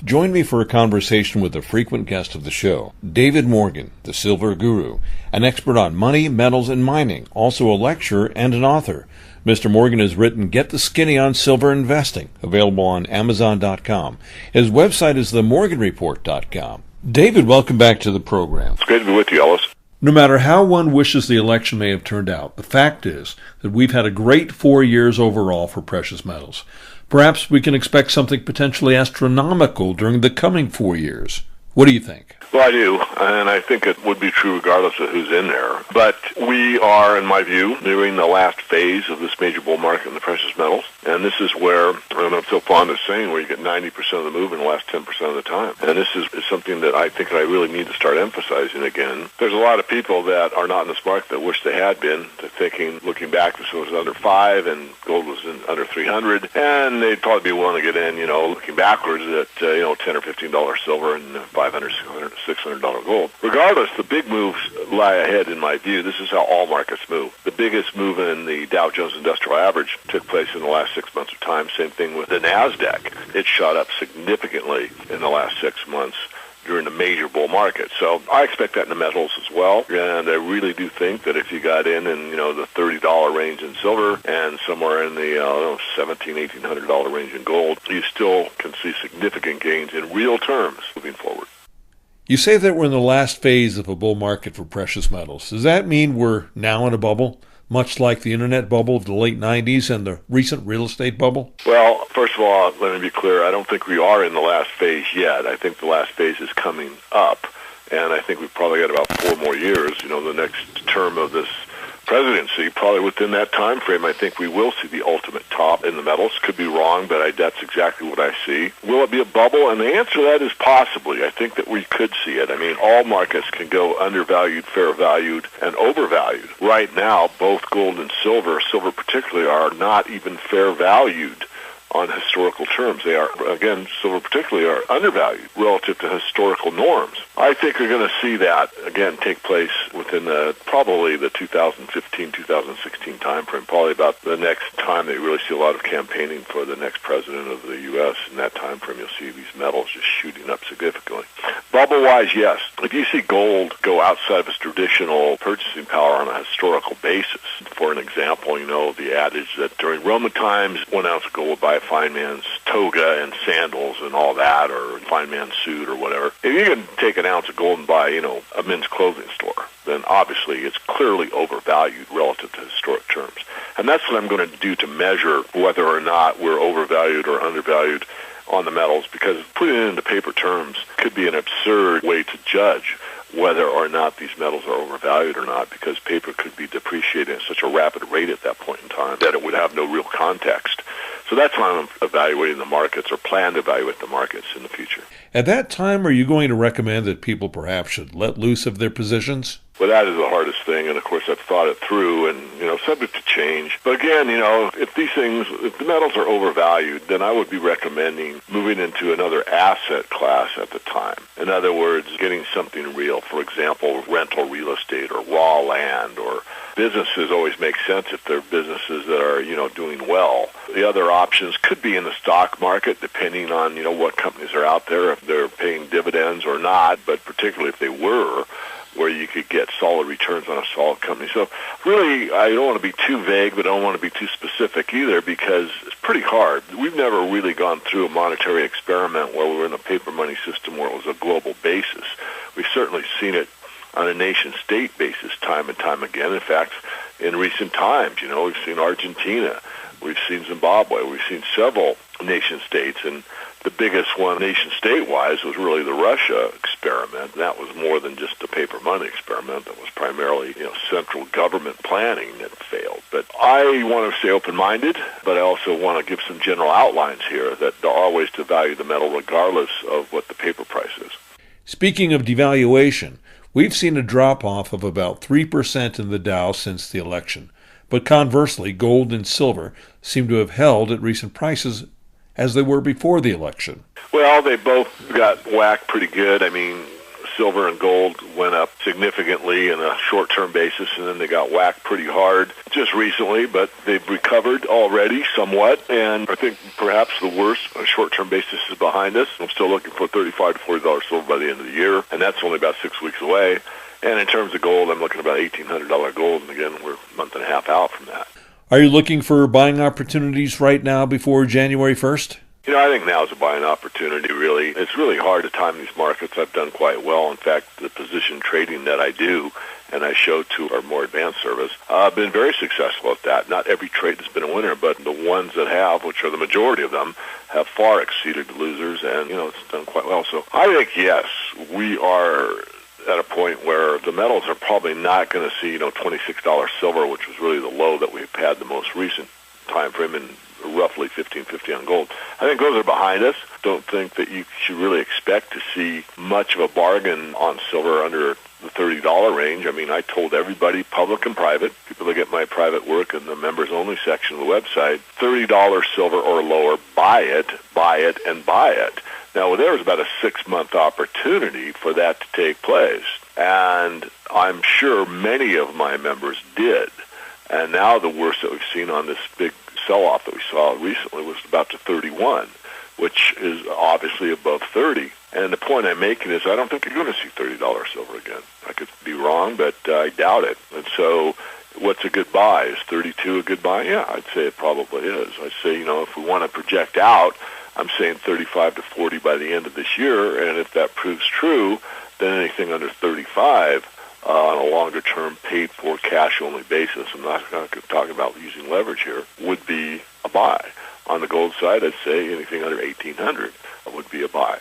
Join me for a conversation with a frequent guest of the show, David Morgan, the Silver Guru, an expert on money, metals, and mining, also a lecturer and an author. Mr. Morgan has written Get the Skinny on Silver Investing, available on Amazon.com. His website is themorganreport.com. David, welcome back to the program. It's great to be with you, Ellis. No matter how one wishes the election may have turned out, the fact is that we've had a great 4 years overall for precious metals. Perhaps we can expect something potentially astronomical during the coming 4 years. What do you think? Well, I do, and I think it would be true regardless of who's in there. But we are, in my view, nearing the last phase of this major bull market in the precious metals. And this is where, and I'm so fond of saying, where you get 90% of the move in the last 10% of the time. And this is something that I think I really need to start emphasizing again. There's a lot of people that are not in this market that wish they had been. They're thinking, looking back, this was under 5 and gold was under 300, and they'd probably be willing to get in, looking backwards at, $10 or $15 silver and $500, $600 gold. Regardless, the big moves lie ahead in my view. This is how all markets move. The biggest move in the Dow Jones Industrial Average took place in the last 6 months of time. Same thing with the NASDAQ. It shot up significantly in the last 6 months during the major bull market. So I expect that in the metals as well. And I really do think that if you got in the $30 range in silver and somewhere in the $1,700, $1,800 range in gold, you still can see significant gains in real terms moving forward. You say that we're in the last phase of a bull market for precious metals. Does that mean we're now in a bubble, much like the internet bubble of the late 90s and the recent real estate bubble? Well, first of all, let me be clear. I don't think we are in the last phase yet. I think the last phase is coming up, and I think we've probably got about 4 more years. The next term of this presidency, probably within that time frame, I think we will see the ultimate top in the metals. Could be wrong, but that's exactly what I see. Will it be a bubble? And the answer to that is possibly. I think that we could see it. I mean, all markets can go undervalued, fair valued, and overvalued. Right now, both gold and silver particularly, are not even fair valued on historical terms. They are, again, silver particularly, are undervalued relative to historical norms. I think we're going to see that, again, take place within probably the 2015-2016 time frame, probably about the next time that you really see a lot of campaigning for the next president of the U.S. In that time frame, you'll see these metals just shooting up significantly. Bubble-wise, yes. If you see gold go outside of its traditional purchasing power on a historical basis, for an example, the adage that during Roman times, 1 ounce of gold would buy a fine man's toga and sandals and all that, or a fine man's suit or whatever. If you can take an ounce of gold and buy, a men's clothing store, then obviously it's clearly overvalued relative to historic terms. And that's what I'm going to do to measure whether or not we're overvalued or undervalued on the metals, because putting it into paper terms could be an absurd way to judge whether or not these metals are overvalued or not, because paper could be depreciated at such a rapid rate at that point in time that it would have no real context. So that's why I'm evaluating the markets, or plan to evaluate the markets in the future. At that time, are you going to recommend that people perhaps should let loose of their positions? Well, that is the hardest thing, and of course I've thought it through, and subject to change. But again, if the metals are overvalued, then I would be recommending moving into another asset class at the time. In other words, getting something real. For example, rental real estate or raw land, or businesses always make sense if they're businesses that are doing well. The other options could be in the stock market, depending on what companies are out there, if they're paying dividends or not, but particularly if they were, where you could get solid returns on a solid company. So really, I don't want to be too vague, but I don't want to be too specific either, because it's pretty hard. We've never really gone through a monetary experiment where we were in a paper money system where it was a global basis. We've certainly seen it on a nation-state basis time and time again. In fact, in recent times, we've seen Argentina, we've seen Zimbabwe, we've seen several nation-states, and the biggest one nation-state-wise was really the Russia experiment. That was more than just a paper money experiment. That was primarily, central government planning that failed. But I want to stay open-minded, but I also want to give some general outlines here that there are ways to value the metal regardless of what the paper price is. Speaking of devaluation, we've seen a drop-off of about 3% in the Dow since the election. But conversely, gold and silver seem to have held at recent prices as they were before the election. Well, they both got whacked pretty good. I mean, silver and gold went up significantly in a short-term basis, and then they got whacked pretty hard just recently, but they've recovered already somewhat, and I think perhaps the worst on a short-term basis is behind us. I'm still looking for $35 to $40 silver by the end of the year, and that's only about 6 weeks away. And in terms of gold, I'm looking at about $1,800 gold, and again, we're a month and a half out from that. Are you looking for buying opportunities right now before January 1st? You know, I think now is a buying opportunity, really. It's really hard to time these markets. I've done quite well. In fact, the position trading that I do and I show to our more advanced service, I've been very successful at that. Not every trade has been a winner, but the ones that have, which are the majority of them, have far exceeded the losers, and, you know, it's done quite well. So I think, yes, we are at a point where the metals are probably not going to see, $26 silver, which was really the low that we've had the most recent time frame, in roughly $15.50 on gold. I think those are behind us. Don't think that you should really expect to see much of a bargain on silver under the $30 range. I mean, I told everybody, public and private, people that get my private work in the members-only section of the website, $30 silver or lower, buy it, and buy it. Now, there was about a 6-month opportunity for that to take place, and I'm sure many of my members did. And now the worst that we've seen on this big sell-off that we saw recently was about to 31, which is obviously above 30. And the point I'm making is I don't think you're going to see $30 silver again. I could be wrong, but I doubt it. And so what's a good buy? Is 32 a good buy? Yeah, I'd say it probably is. I'd say, if we want to project out, I'm saying 35 to 40 by the end of this year, and if that proves true, then anything under 35 on a longer-term paid-for cash-only basis, I'm not talking about using leverage here, would be a buy. On the gold side, I'd say anything under 1,800 would be a buy.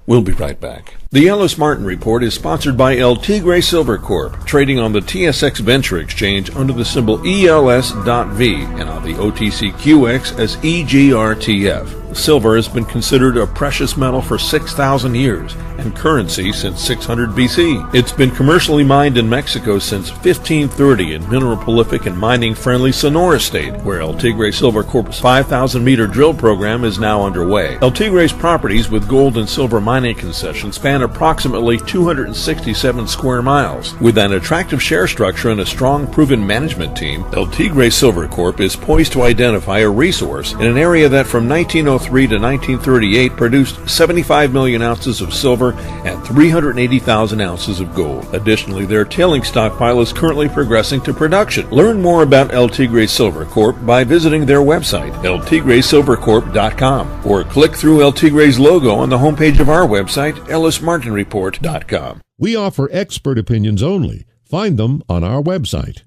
We'll be right back. The Ellis Martin Report is sponsored by El Tigre Silver Corp, trading on the TSX Venture Exchange under the symbol ELS.V and on the OTCQX as EGRTF. Silver has been considered a precious metal for 6,000 years and currency since 600 BC. It's been commercially mined in Mexico since 1530 in mineral-prolific and mining-friendly Sonora State, where El Tigre Silver Corp's 5,000-meter drill program is now underway. El Tigre's properties with gold and silver mining concessions span approximately 267 square miles. With an attractive share structure and a strong, proven management team, El Tigre Silver Corp is poised to identify a resource in an area that from 1903 to 1938 produced 75 million ounces of silver and 380,000 ounces of gold. Additionally, their tailing stockpile is currently progressing to production. Learn more about El Tigre Silver Corp by visiting their website, eltigresilvercorp.com, or click through El Tigre's logo on the homepage of our website, ellismartinreport.com. We offer expert opinions only. Find them on our website,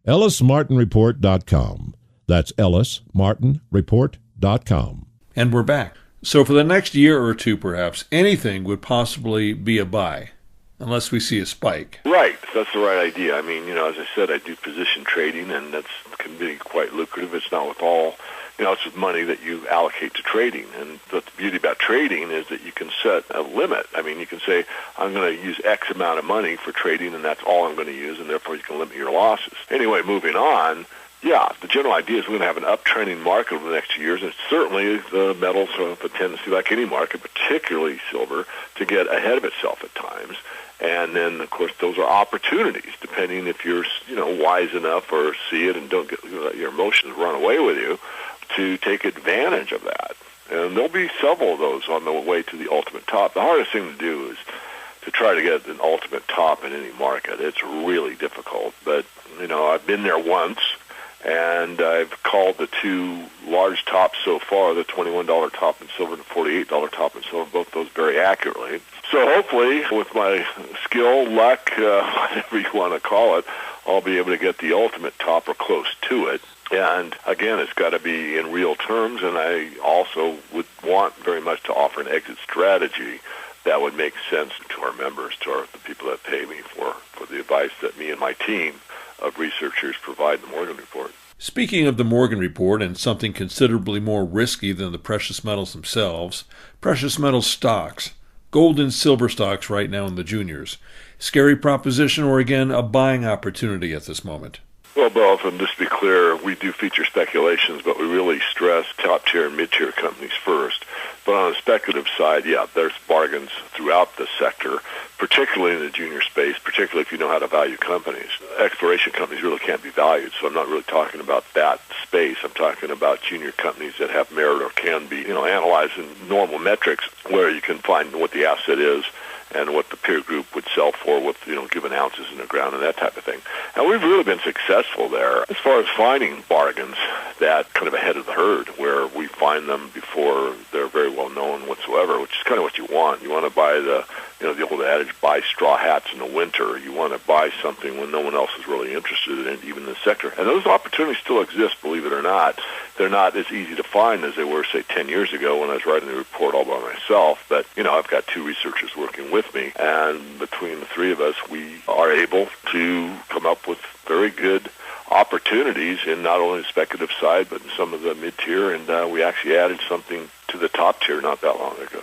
ellismartinreport.com. That's ellismartinreport.com. And we're back. So for the next year or two, perhaps, anything would possibly be a buy, unless we see a spike. Right. That's the right idea. I mean, as I said, I do position trading, and that can be quite lucrative. It's not with all, it's with money that you allocate to trading. And the beauty about trading is that you can set a limit. I mean, you can say, I'm going to use X amount of money for trading, and that's all I'm going to use, and therefore you can limit your losses. Anyway, moving on. Yeah, the general idea is we're going to have an uptrending market over the next 2 years, and certainly the metals have a tendency, like any market, particularly silver, to get ahead of itself at times. And then, of course, those are opportunities, depending if you're, wise enough or see it and don't let your emotions run away with you, to take advantage of that. And there'll be several of those on the way to the ultimate top. The hardest thing to do is to try to get an ultimate top in any market. It's really difficult, but, I've been there once. And I've called the two large tops so far, the $21 top in silver and the $48 top in silver, both those very accurately. So hopefully, with my skill, luck, whatever you want to call it, I'll be able to get the ultimate top or close to it. And again, it's got to be in real terms, and I also would want very much to offer an exit strategy that would make sense to our members, to the people that pay me for the advice that me and my team of researchers provide the Morgan Report. Speaking of the Morgan Report and something considerably more risky than the precious metals themselves, precious metal stocks, gold and silver stocks right now in the juniors. Scary proposition or, again, a buying opportunity at this moment? Well, both, and just to be clear, we do feature speculations, but we really stress top-tier and mid-tier companies first. But on the speculative side, yeah, there's bargains throughout the sector, particularly in the junior space, particularly if you know how to value companies. Exploration companies really can't be valued, so I'm not really talking about that space. I'm talking about junior companies that have merit or can be, analyzed in normal metrics where you can find what the asset is and what the peer group would sell for with, given ounces in the ground and that type of thing. And we've really been successful there as far as finding bargains that kind of ahead of the herd, where we find them before they're very well known whatsoever, which is kind of what you want. You want to buy the old adage, buy straw hats in the winter. You want to buy something when no one else is really interested in it, even in the sector. And those opportunities still exist, believe it or not. They're not as easy to find as they were, say, 10 years ago when I was writing the report all by myself. But, I've got two researchers working with me, and between the three of us, we are able to come up with very good opportunities in not only the speculative side, but in some of the mid-tier, and we actually added something to the top tier not that long ago.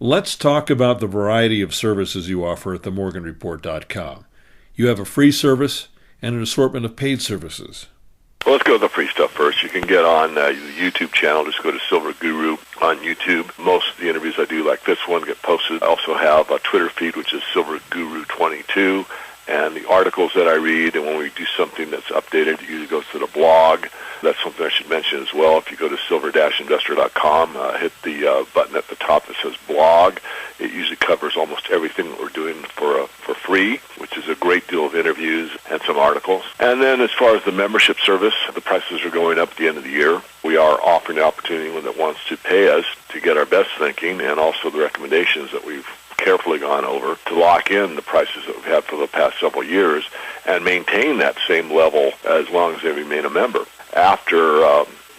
Let's talk about the variety of services you offer at themorganreport.com. You have a free service and an assortment of paid services. Well, let's go with the free stuff first. You can get on the YouTube channel. Just go to Silver Guru on YouTube. Most of the interviews I do, like this one, get posted. I also have a Twitter feed, which is Silver Guru 22. And the articles that I read, and when we do something that's updated, it usually goes to the blog. That's something I should mention as well. If you go to silver-investor.com, hit the button at the top that says blog. It usually covers almost everything that we're doing for free, which is a great deal of interviews and some articles. And then as far as the membership service, the prices are going up at the end of the year. We are offering the opportunity to anyone that wants to pay us to get our best thinking and also the recommendations that we've carefully gone over to lock in the prices that we've had for the past several years and maintain that same level as long as they remain a member. After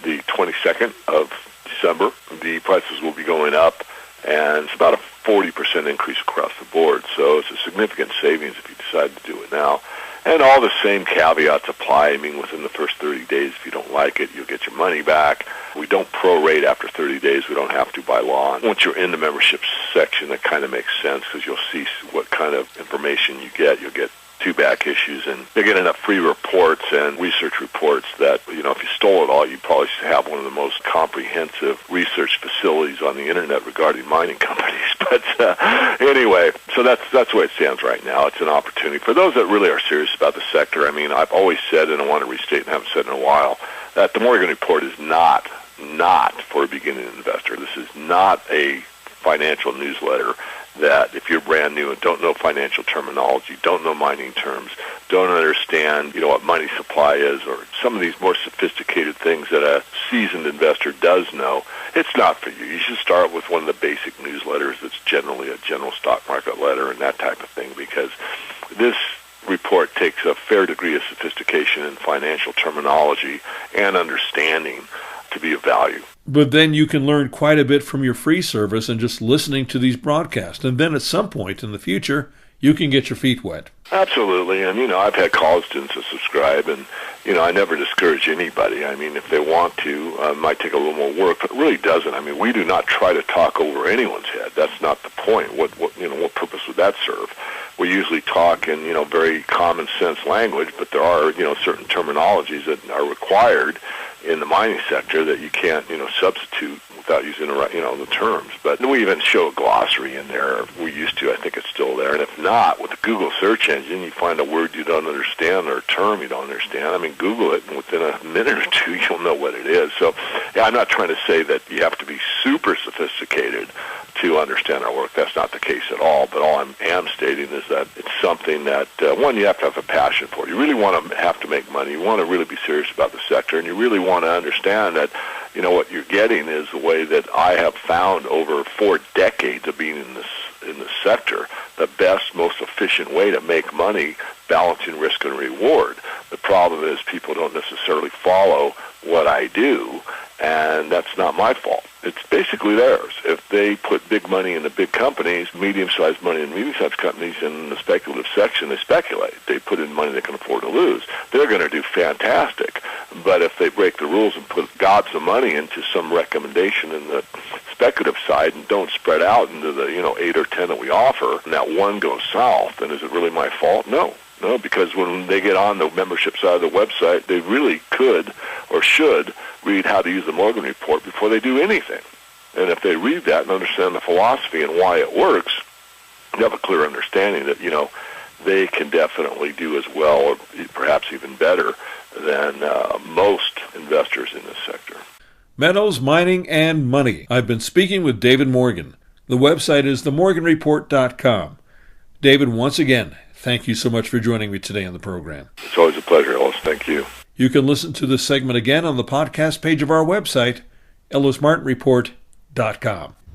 the 22nd of December, the prices will be going up, and it's about a 40% increase across the board. So it's a significant savings if you decide to do it now. And all the same caveats apply. I mean, within the first 30 days, if you don't like it, you'll get your money back. We don't prorate after 30 days. We don't have to by law. And once you're in the membership section, that kind of makes sense because you'll see what kind of information you get. You'll get 2 back issues, and they get enough free reports and research reports that, if you stole it all, you probably should have one of the most comprehensive research facilities on the internet regarding mining companies. But anyway, so that's the way it stands right now. It's an opportunity for those that really are serious about the sector. I mean, I've always said, and I want to restate and haven't said in a while, that the Morgan Report is not for a beginning investor. This is not a financial newsletter that if you're brand new and don't know financial terminology, don't know mining terms, don't understand, what money supply is, or some of these more sophisticated things that a seasoned investor does know, it's not for you. You should start with one of the basic newsletters that's generally a general stock market letter and that type of thing, because this report takes a fair degree of sophistication in financial terminology and understanding to be of value. But then you can learn quite a bit from your free service and just listening to these broadcasts. And then at some point in the future, you can get your feet wet. Absolutely. And, I've had college students that subscribe, and, I never discourage anybody. I mean, if they want to, it might take a little more work, but it really doesn't. I mean, we do not try to talk over anyone's head. That's not the point. What purpose would that serve? We usually talk in, very common sense language, but there are, certain terminologies that are required in the mining sector that you can't, substitute without using the terms. But we even show a glossary in there. We used to. I think it's still there. And if not, with the Google search engine, you find a word you don't understand or a term you don't understand. I mean, Google it, and within a minute or two, you'll know what it is. So I'm not trying to say that you have to be super sophisticated to understand our work. That's not the case at all. But all I am stating is that it's something that, one, you have to have a passion for. You really want to have to make money. You want to really be serious about the sector, and you really want to understand that, what you're getting is the way that I have found over 4 decades of being in this sector, the best, most efficient way to make money, balancing risk and reward. The problem is people don't necessarily follow what I do, and that's not my fault. It's basically theirs. If they put big money into big companies, medium-sized money in medium-sized companies, in the speculative section, they speculate. They put in money they can afford to lose. They're going to do fantastic. But if they break the rules and put gobs of money into some recommendation in the speculative side and don't spread out into the 8 or 10 that we offer, and that one goes south, then is it really my fault? No. No, because when they get on the membership side of the website, they really could or should read How to Use the Morgan Report before they do anything. And if they read that and understand the philosophy and why it works, you have a clear understanding that, they can definitely do as well or perhaps even better than most investors in this sector. Metals, mining, and money. I've been speaking with David Morgan. The website is themorganreport.com. David, once again, thank you so much for joining me today on the program. It's always a pleasure, Ellis. Thank you. You can listen to this segment again on the podcast page of our website, ellismartinreport.com.